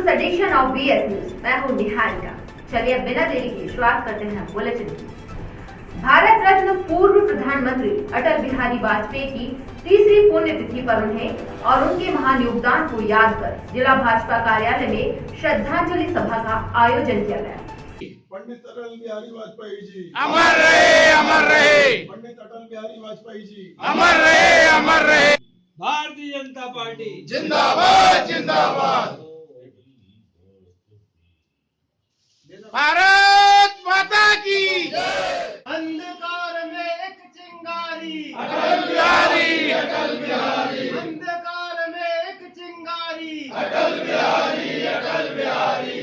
To edition of BS news. मैं हूं निहारिका। चलिए अब बिना देरी के शुरुआत करते हैं बुलेटिन की। भारत रत्न पूर्व प्रधानमंत्री अटल बिहारी वाजपेयी की तीसरी पुण्यतिथि पर उन्हें और उनके महान योगदान को याद कर जिला भाजपा कार्यालय में श्रद्धांजलि सभा का आयोजन किया गया। पंडित अटल बिहारी वाजपेयी जी अमर रहे, अमर रहे। पंडित अटल बिहारी वाजपेयी जी अमर रहे, अमर रहे। भारतीय जनता पार्टी जिंदाबाद, जिंदाबाद। भारत माता की अंधकार में एक चिंगारी, अटल बिहारी, अटल बिहारी, अंधकार में एक चिंगारी, अटल बिहारी, अटल बिहारी।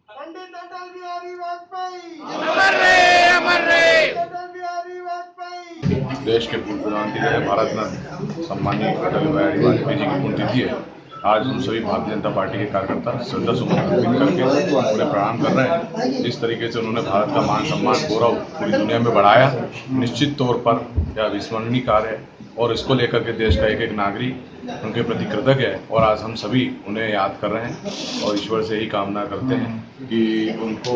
पंडित अटल बिहारी वाजपेयी, अमर रहे, अमर रहे। अटल बिहारी वाजपेयी। देश के पूर्व प्रधानमंत्री भारत रत्न सम्मानीय अटल बिहारी वाजपेयी जी की पुण्यतिथि है। आज हम सभी भारतीय जनता पार्टी के कार्यकर्ता श्रद्धा सुमन अर्पित करके उन्हें प्रणाम कर रहे हैं। जिस तरीके से उन्होंने भारत का मान सम्मान गौरव पूरी दुनिया में बढ़ाया, निश्चित तौर पर यह अविस्मरणीय कार्य है और इसको लेकर के देश का एक एक नागरिक उनके प्रति कृतज्ञ है। और आज हम सभी उन्हें याद कर रहे हैं और ईश्वर से ही कामना करते हैं कि उनको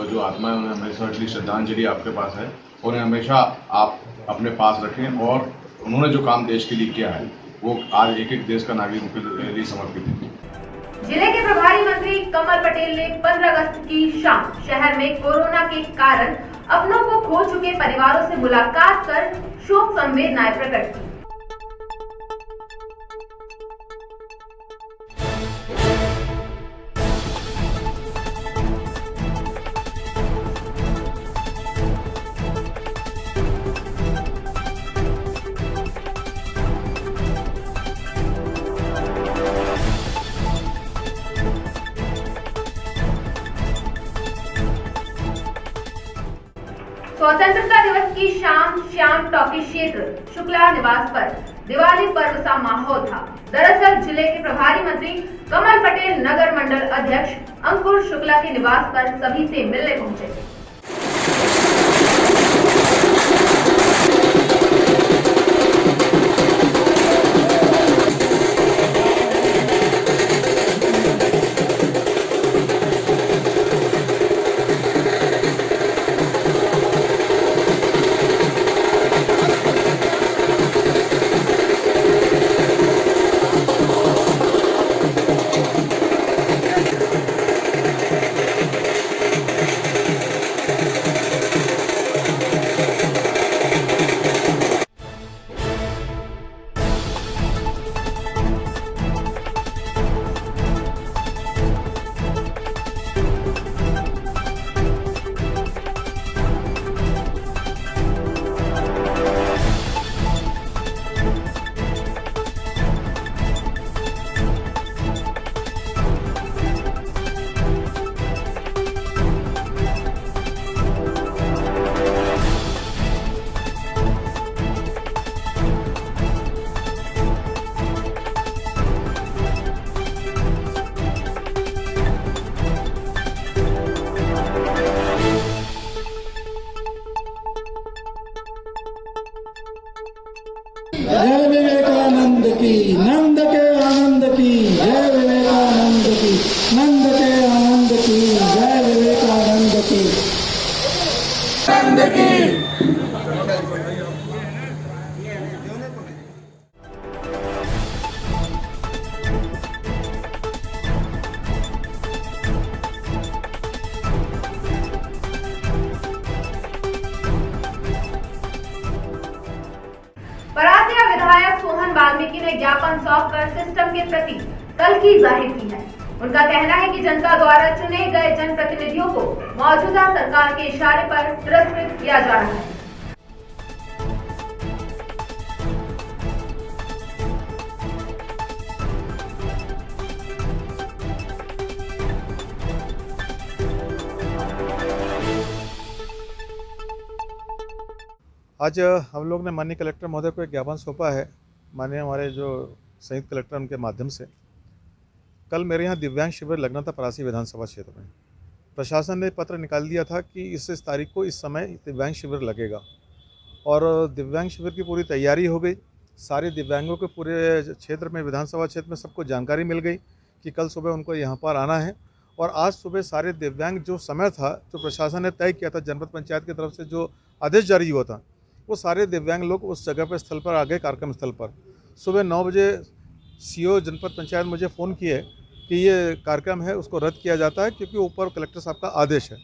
जो आत्मा है उन्हें हमेशा की श्रद्धांजलि आपके पास है, उन्हें हमेशा आप अपने पास रखें और उन्होंने जो काम देश के लिए किया है वो आज एक एक देश का नागरिक के लिए समर्पित है। जिले के प्रभारी मंत्री कमल पटेल ने 15 अगस्त की शाम शहर में कोरोना के कारण अपनों को खो चुके परिवारों से मुलाकात कर शोक संवेदनाएं प्रकट की। स्वतंत्रता दिवस की शाम श्याम टॉकी क्षेत्र शुक्ला निवास पर दिवाली पर्व सा माहौल था। दरअसल जिले के प्रभारी मंत्री कमल पटेल नगर मंडल अध्यक्ष अंकुर शुक्ला के निवास पर सभी से मिलने पहुंचे। जय विवेकानंद की, नंद के आनंद की, जय विवेकानंद की, नंद के आनंद की, जय विवेकानंद की, नंद की। परासिया विधायक सोहन वाल्मीकि ने ज्ञापन सौंपकर सिस्टम के प्रति तल्खी जाहिर की है। उनका कहना है कि जनता द्वारा चुने गए जनप्रतिनिधियों को मौजूदा सरकार के इशारे पर तिरस्कृत किया जा रहा है। आज हम लोग ने माननीय कलेक्टर महोदय को एक ज्ञापन सौंपा है, माननीय हमारे जो संयुक्त कलेक्टर उनके माध्यम से। कल मेरे यहाँ दिव्यांग शिविर लगना था परासी विधानसभा क्षेत्र में। प्रशासन ने पत्र निकाल दिया था कि इस तारीख को इस समय दिव्यांग शिविर लगेगा और दिव्यांग शिविर की पूरी तैयारी हो गई। सारे दिव्यांगों के पूरे क्षेत्र में, विधानसभा क्षेत्र में सबको जानकारी मिल गई कि कल सुबह उनको यहाँ पर आना है। और आज सुबह सारे दिव्यांग जो समय था, जो प्रशासन ने तय किया था, जनपद पंचायत की तरफ से जो आदेश जारी हुआ था, वो सारे दिव्यांग लोग उस जगह पर स्थल पर आ गए, कार्यक्रम स्थल पर। सुबह 9 बजे CO जनपद पंचायत मुझे फ़ोन किए कि ये कार्यक्रम है उसको रद्द किया जाता है, क्योंकि ऊपर कलेक्टर साहब का आदेश है।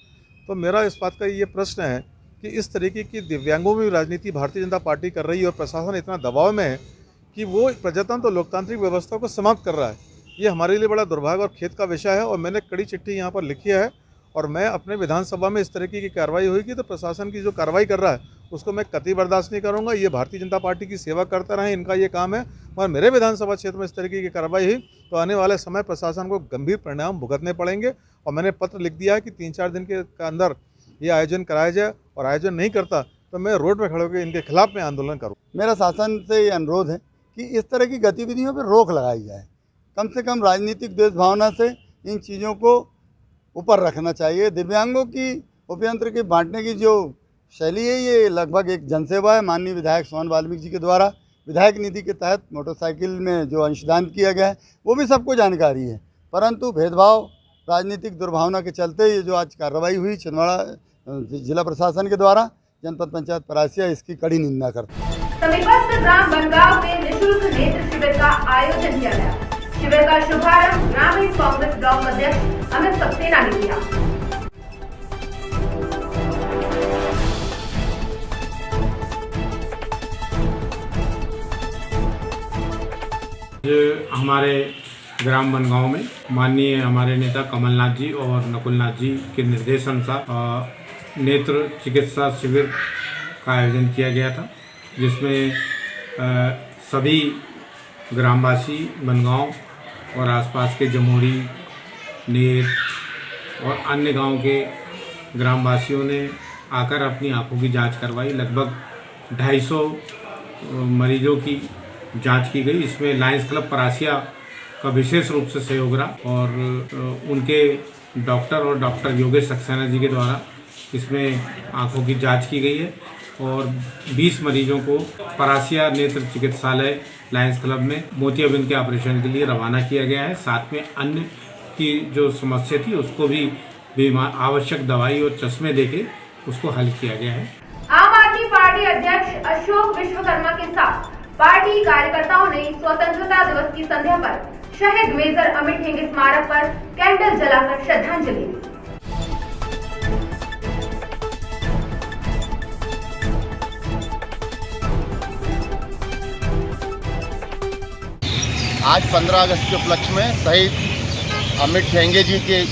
तो मेरा इस बात का ये प्रश्न है कि इस तरीके की दिव्यांगों में राजनीति भारतीय जनता पार्टी कर रही है और प्रशासन इतना दबाव में है कि वो प्रजातंत्र और लोकतांत्रिक व्यवस्था को समाप्त कर रहा है। ये हमारे लिए बड़ा दुर्भाग्य और खेद का विषय है। और मैंने कड़ी चिट्ठी यहाँ पर लिखी है और मैं अपने विधानसभा में इस तरीके की कार्रवाई होगी तो प्रशासन की जो कार्रवाई कर रहा है उसको मैं कतई बर्दाश्त नहीं करूँगा। ये भारतीय जनता पार्टी की सेवा करते रहें, इनका ये काम है। और मेरे विधानसभा क्षेत्र में इस तरीके की कार्रवाई हुई तो आने वाले समय प्रशासन को गंभीर परिणाम भुगतने पड़ेंगे। और मैंने पत्र लिख दिया है कि 3-4 दिन के अंदर ये आयोजन कराया जाए, और आयोजन नहीं करता तो मैं रोड पर खड़े होकर इनके खिलाफ में आंदोलन करूँ। मेरा शासन से ये अनुरोध है कि इस तरह की गतिविधियों पर रोक लगाई जाए। कम से कम राजनीतिक द्वेष भावना से इन चीज़ों को ऊपर रखना चाहिए। दिव्यांगों की उपयंत्र के बांटने की जो शैली है, ये लगभग एक जनसेवा है। माननीय विधायक सोहन वाल्मीकि जी के द्वारा विधायक निधि के तहत मोटरसाइकिल में जो अंशदान किया गया है वो भी सबको जानकारी है, परंतु भेदभाव, राजनीतिक दुर्भावना के चलते ये जो आज कार्रवाई हुई छिंदवाड़ा जिला प्रशासन के द्वारा, जनपद पंचायत परासिया इसकी कड़ी निंदा करते हैं। समीपस्थ ग्राम बनगांव में निःशुल्क नेत्र शिविर का आयोजन किया गया। शिविर का शुभारंभ ग्रामीण कांग्रेस ब्लॉक अध्यक्ष अमित सक्सेना ने किया। हमारे ग्राम बनगांव में माननीय हमारे नेता कमलनाथ जी और नकुलनाथ जी के निर्देश अनुसार नेत्र चिकित्सा शिविर का आयोजन किया गया था, जिसमें सभी ग्रामवासी बनगांव और आसपास के जमोरी, नेर और अन्य गांव के ग्रामवासियों ने आकर अपनी आंखों की जांच करवाई। लगभग 250 मरीजों की जांच की गई। इसमें लायंस क्लब परासिया का विशेष रूप से सहयोग रहा और उनके डॉक्टर और डॉक्टर योगेश सक्सेना जी के द्वारा इसमें आंखों की जांच की गई है और 20 मरीजों को परासिया नेत्र चिकित्सालय लायंस क्लब में मोतियाबिंद के ऑपरेशन के लिए रवाना किया गया है। साथ में अन्य की जो समस्या थी उसको भी आवश्यक दवाई और चश्मे देके उसको हल किया गया है। आम आदमी पार्टी अध्यक्ष अशोक विश्वकर्मा के साथ पार्टी कार्यकर्ताओं ने स्वतंत्रता दिवस की संध्या पर शहीद मेजर अमित हेंगे स्मारक पर कैंडल जलाकर श्रद्धांजलि दी। आज 15 अगस्त के उपलक्ष्य में शहीद अमित हेंगे जी की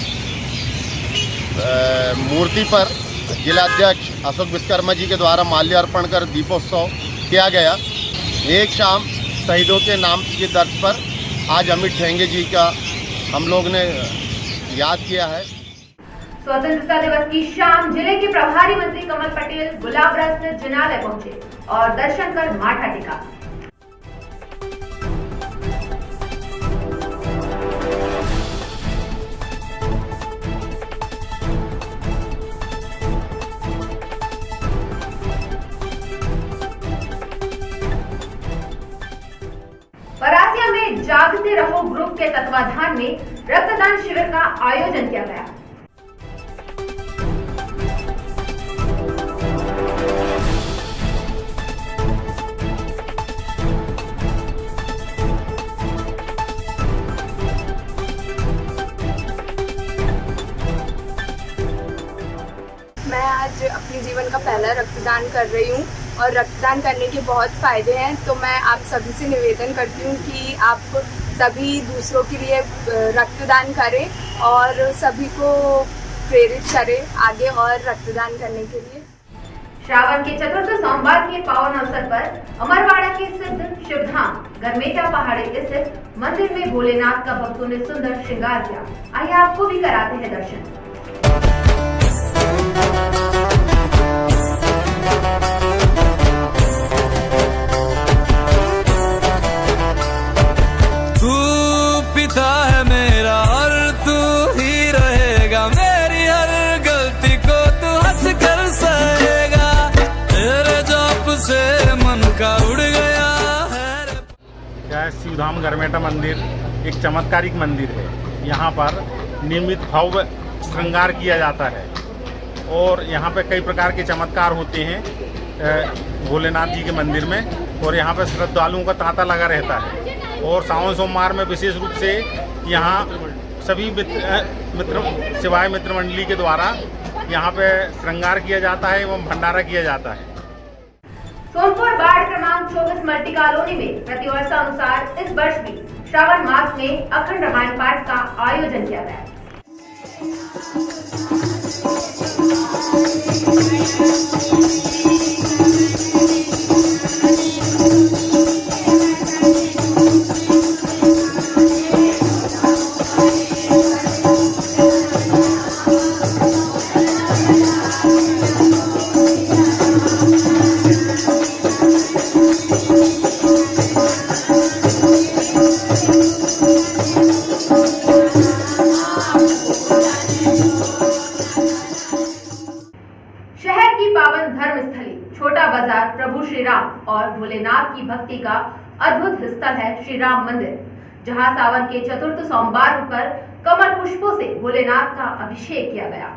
मूर्ति पर जिलाध्यक्ष अशोक विश्वकर्मा जी के द्वारा माल्यार्पण कर दीपोत्सव किया गया। एक शाम शहीदों के नाम के दर्ज पर आज अमित हेंगे जी का हम लोग ने याद किया है। स्वतंत्रता दिवस की शाम जिले के प्रभारी मंत्री कमल पटेल गुलाबरा स्थित जिनालय पहुंचे और दर्शन कर माथा टेका। परासिया में जागते रहो ग्रुप के तत्वाधान में रक्तदान शिविर का आयोजन किया गया। मैं आज अपने जीवन का पहला रक्तदान कर रही हूँ और रक्तदान करने के बहुत फ़ायदे हैं। तो मैं आप सभी से निवेदन करती हूँ कि आप सभी दूसरों के लिए रक्तदान करें और सभी को प्रेरित करें आगे और रक्तदान करने के लिए। श्रावण के चतुर्थ सोमवार के पावन अवसर पर अमरवाड़ा के सिद्ध शिवधाम गरमेटा पहाड़ी स्थित मंदिर में भोलेनाथ का भक्तों ने सुंदर श्रृंगार किया। आइए आपको भी कराते हैं दर्शन। तू पिता है मेरा और तू ही रहेगा, मेरी हर गलती को तू हंस कर सहेगा, तेरे जाप से मन का उड़ गया है। क्या शिवधाम गरमेटा मंदिर एक चमत्कारिक मंदिर है। यहाँ पर नियमित भव्य श्रृंगार किया जाता है और यहाँ पे कई प्रकार के चमत्कार होते हैं भोलेनाथ जी के मंदिर में, और यहाँ पे श्रद्धालुओं का तांता लगा रहता है। और सावन सोमवार में विशेष रूप से यहाँ सभी शिवाय मित्र मंडली के द्वारा यहाँ पे श्रृंगार किया जाता है एवं भंडारा किया जाता है। सोनपुर वार्ड क्रमांक 24 मल्टी कॉलोनी में प्रतिवर्षानुसार इस वर्ष भी श्रावण मास में अखंड रामायण पाठ का आयोजन किया गया। शहर की पावन धर्मस्थली छोटा बाजार प्रभु श्री राम और भोलेनाथ की भक्ति का अद्भुत स्थल है श्री राम मंदिर, जहां सावन के चतुर्थ सोमवार पर कमल पुष्पों से भोलेनाथ का अभिषेक किया गया।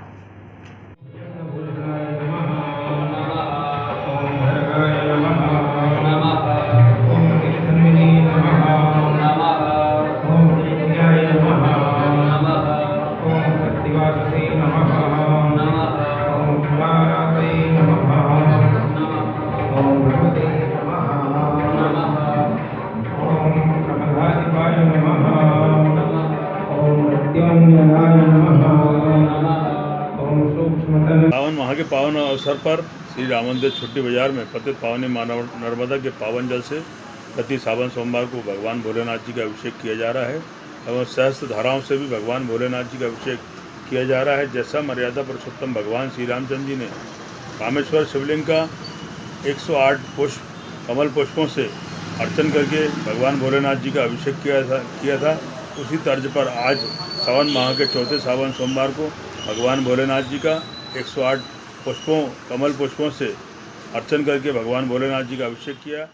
सावन माह के पावन अवसर पर श्री राम मंदिर छोटी बाजार में पतित पावनी माँ नर्मदा के पावन जल से प्रति सावन सोमवार को भगवान भोलेनाथ जी का अभिषेक किया जा रहा है एवं सहस्त्र धाराओं से भी भगवान भोलेनाथ जी का अभिषेक किया जा रहा है। जैसा मर्यादा पुरुषोत्तम भगवान श्री रामचंद्र जी ने कामेश्वर शिवलिंग का 108 पुष्प कमल पुष्पों से अर्चन करके भगवान भोलेनाथ जी का अभिषेक किया था, उसी तर्ज पर आज सावन माह के चौथे सावन सोमवार को भगवान भोलेनाथ जी का 108 पुष्पों कमल पुष्पों से अर्चन करके भगवान भोलेनाथ जी का अभिषेक किया।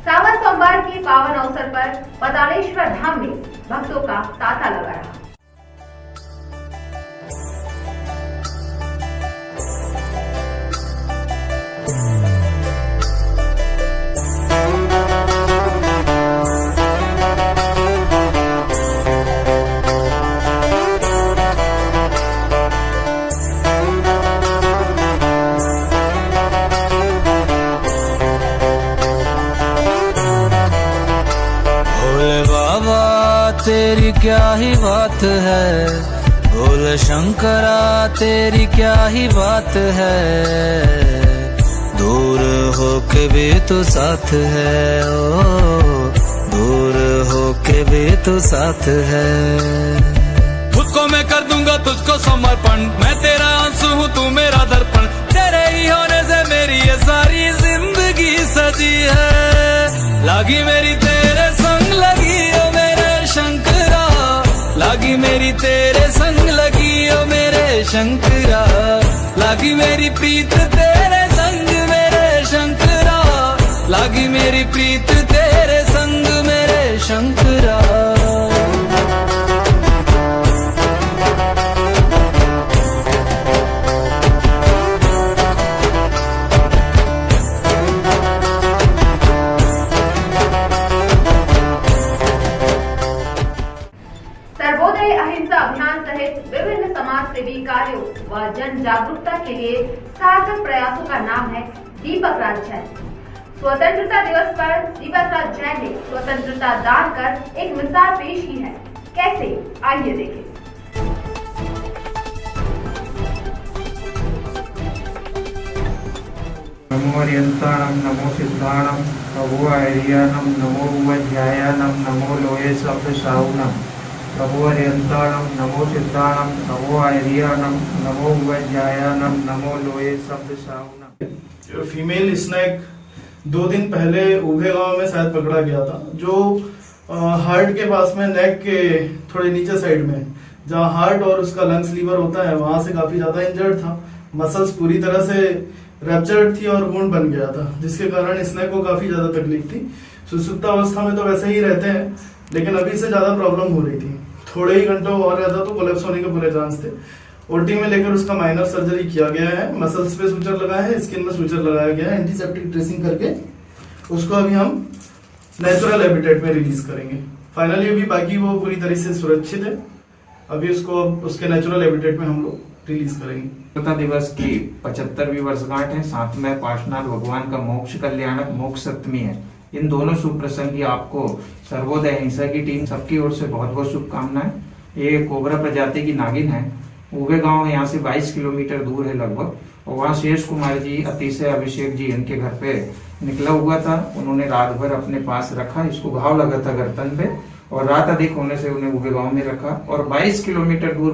सावन सोमवार के पावन अवसर पर पतालेश्वर धाम में भक्तों का तांता लगा रहा। तेरी क्या ही बात है, भोले शंकरा तेरी क्या ही बात है, दूर होके भी तू साथ है, ओ दूर होके भी तू साथ है। खुद को मैं कर दूंगा तुझको समर्पण, मैं तेरा आंसू हूँ तू मेरा दर्पण, तेरे ही होने से मेरी ये सारी जिंदगी सजी है। लागी मेरी तेरे संग लगी ओ मेरे शंकरा, लागी मेरी तेरे संग लगी ओ मेरे शंकरा, लागी मेरी प्रीत तेरे संग मेरे शंकरा, लागी मेरी प्रीत तेरे संग मेरे शंकरा। सर्वोदय अहिंसा अभियान सहित विभिन्न समाज सेवी कार्यों व जन जागरूकता के लिए सार्थक प्रयासों का नाम है दीपक राज जैन। स्वतंत्रता दिवस पर दीपक राज जैन ने स्वतंत्रता दान कर एक मिसाल पेश की है। कैसे, आइए देखें। नमो अर्यंताणं नमो सिद्धाणं नमो आर्याणं नमो उपाध्यायानं नमो लोये शब्द साउणं नमो अर्यंताणं नमो सिद्धाणं नमो आर्याणं नमो उपाध्यायानं नमो लोये शब्द साउणं। फीमेल स्नैक 2 दिन पहले उभे गांव में शायद पकड़ा गया था, जो हार्ट के पास में, नेक के थोड़े नीचे साइड में, जहाँ हार्ट और उसका लंग्स लीवर होता है, वहां से काफी ज्यादा इंजर्ड था। मसल्स पूरी तरह से रैप्चर्ड थी और वुंड बन गया था, जिसके कारण स्नैक को काफी ज्यादा तकलीफ थी। सुसुप्त अवस्था में तो वैसे ही रहते हैं, लेकिन अभी से ज़्यादा प्रॉब्लम हो रही थी। थोड़े ही घंटों और रहता तो कोलैप्स होने के पूरे चांस थे। ओटी में लेकर उसका माइनर सर्जरी किया गया है, मसल्स पे सूचर लगाया है, स्किन में सूचर लगाया गया है, एंटीसेप्टिक ड्रेसिंग करके उसको अभी हम नेचुरल हैबिटेट में रिलीज करेंगे। फाइनली अभी बाकी वो पूरी तरह से सुरक्षित है, अभी उसको उसके नेचुरल हैबिटेट में हम लोग रिलीज करेंगे। स्वतंत्रता दिवस की 75वीं वर्षगांठ है, साथ में पार्श्वनाथ भगवान का मोक्ष कल्याणक मोक्ष सप्तमी है। इन दोनों शुभ प्रसंग की आपको सर्वोदय हिंसा की टीम सबकी ओर से बहुत बहुत शुभकामनाएं। ये कोबरा प्रजाति की नागिन है। उबे गांव यहाँ से 22 किलोमीटर दूर है लगभग, और वहाँ शेष कुमार जी, अतिशय अभिषेक जी इनके घर पे निकला हुआ था। उन्होंने रात भर अपने पास रखा, इसको घाव लगा था गर्दन पे, और रात अधिक होने से उन्हें उबे गांव में रखा। और 22 किलोमीटर दूर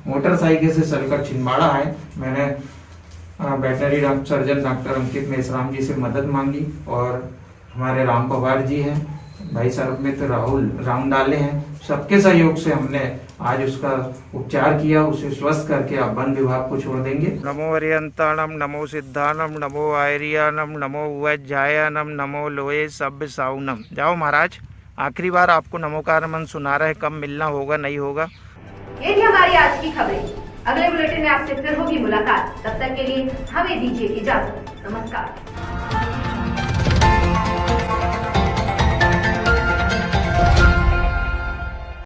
मोटरसाइकिल से चलकर छिंदवाड़ा आए। मैंने वेटनरी सर्जन डॉक्टर अंकित मेश्राम जी से मदद मांगी, और हमारे राम पवार जी हैं, भाई सर्वमित्र राहुल रामडाले हैं, सबके सहयोग से हमने आज उसका उपचार किया, उसे स्वस्थ करके आप वन विभाग को छोड़ देंगे। नमो अरियंताणम, नमो सिद्धानम, नमो आयरियानम, नमो उवज्जायनम, नमो लोये सभ्य साउनम। जाओ महाराज, आखिरी बार आपको नमोकार मन सुना रहे, कब मिलना होगा नहीं होगा। ये थी हमारी आज की खबरें। अगले बुलेटिन में आपसे फिर होगी मुलाकात, तब तक के लिए हमें दीजिए इजाजत। नमस्कार।